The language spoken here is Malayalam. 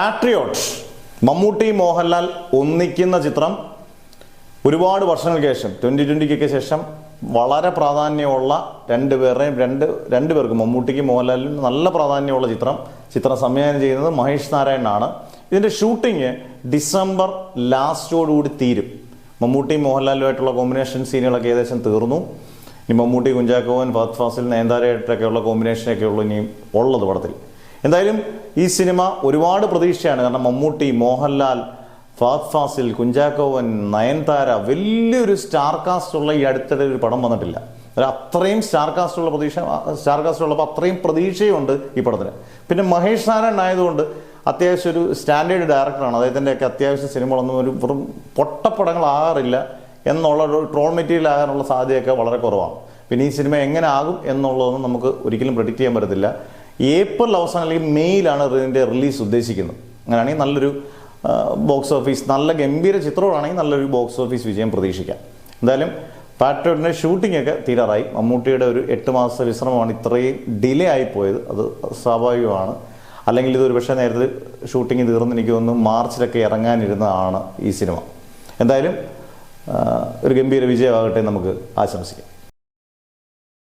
പാട്രിയോട്ട് മമ്മൂട്ടി മോഹൻലാൽ ഒന്നിക്കുന്ന ചിത്രം ഒരുപാട് വർഷങ്ങൾക്ക് ശേഷം 2020 ശേഷം വളരെ പ്രാധാന്യമുള്ള രണ്ടുപേർക്കും മമ്മൂട്ടിക്കും മോഹൻലാലിനും നല്ല പ്രാധാന്യമുള്ള ചിത്രം സംവിധാനം ചെയ്യുന്നത് മഹേഷ് നാരായണനാണ്. ഇതിൻ്റെ ഷൂട്ടിങ് ഡിസംബർ ലാസ്റ്റോടുകൂടി തീരും. മമ്മൂട്ടി മോഹൻലാലുമായിട്ടുള്ള കോമ്പിനേഷൻ സീനുകളൊക്കെ ഏകദേശം തീർന്നു. ഇനി മമ്മൂട്ടി, കുഞ്ചാക്കോവൻ, ഫഹദ് ഫാസിൽ, നയൻതാരയായിട്ടൊക്കെയുള്ള കോമ്പിനേഷനൊക്കെ ഉള്ളു ഇനിയും ഉള്ളത് പടത്തിൽ. എന്തായാലും ഈ സിനിമ ഒരുപാട് പ്രതീക്ഷയാണ്. കാരണം മമ്മൂട്ടി, മോഹൻലാൽ, ഫഹദ് ഫാസിൽ, കുഞ്ചാക്കോവൻ, നയൻതാര, വലിയൊരു സ്റ്റാർ കാസ്റ്റ് ഉള്ള ഈ അടുത്തിടെ ഒരു പടം വന്നിട്ടില്ല. അത്രയും സ്റ്റാർ കാസ്റ്റ് ഉള്ളപ്പോൾ അത്രയും പ്രതീക്ഷയുണ്ട് ഈ പടത്തിന്. പിന്നെ മഹേഷ് നാരായണൻ ആയതുകൊണ്ട് അത്യാവശ്യം ഒരു സ്റ്റാൻഡേർഡ് ഡയറക്ടറാണ്. അദ്ദേഹത്തിൻ്റെയൊക്കെ അത്യാവശ്യം സിനിമകളൊന്നും ഒരു വെറും പൊട്ടപ്പടങ്ങളാകാറില്ല എന്നുള്ള ഒരു ട്രോൾ മെറ്റീരിയൽ ആകാനുള്ള സാധ്യതയൊക്കെ വളരെ കുറവാണ്. പിന്നെ ഈ സിനിമ എങ്ങനെ ആകും എന്നുള്ളതൊന്നും നമുക്ക് ഒരിക്കലും പ്രെഡിക്റ്റ് ചെയ്യാൻ പറ്റത്തില്ല. ഏപ്രിൽ അവസാനം അല്ലെങ്കിൽ മെയ്യിലാണ് ഇതിൻ്റെ റിലീസ് ഉദ്ദേശിക്കുന്നത്. അങ്ങനെയാണെങ്കിൽ നല്ലൊരു ബോക്സ് ഓഫീസ്, നല്ല ഗംഭീര ചിത്രമാണെങ്കിൽ നല്ലൊരു ബോക്സ് ഓഫീസ് വിജയം പ്രതീക്ഷിക്കാം. എന്തായാലും പാട്രിയോട്ടിൻ്റെ ഷൂട്ടിംഗ് ഒക്കെ തീരാറായി. മമ്മൂട്ടിയുടെ ഒരു 8 മാസത്തെ വിശ്രമമാണ് ഇത്രയും ഡിലേ ആയിപ്പോയത്. അത് സ്വാഭാവികമാണ്. അല്ലെങ്കിൽ ഇതൊരു പക്ഷേ നേരത്തെ ഷൂട്ടിംഗ് തീർന്ന് എനിക്ക് തോന്നുന്നു മാർച്ചിലൊക്കെ ഇറങ്ങാനിരുന്നതാണ് ഈ സിനിമ. എന്തായാലും ഒരു ഗംഭീര വിജയമാകട്ടെ നമുക്ക് ആശംസിക്കാം.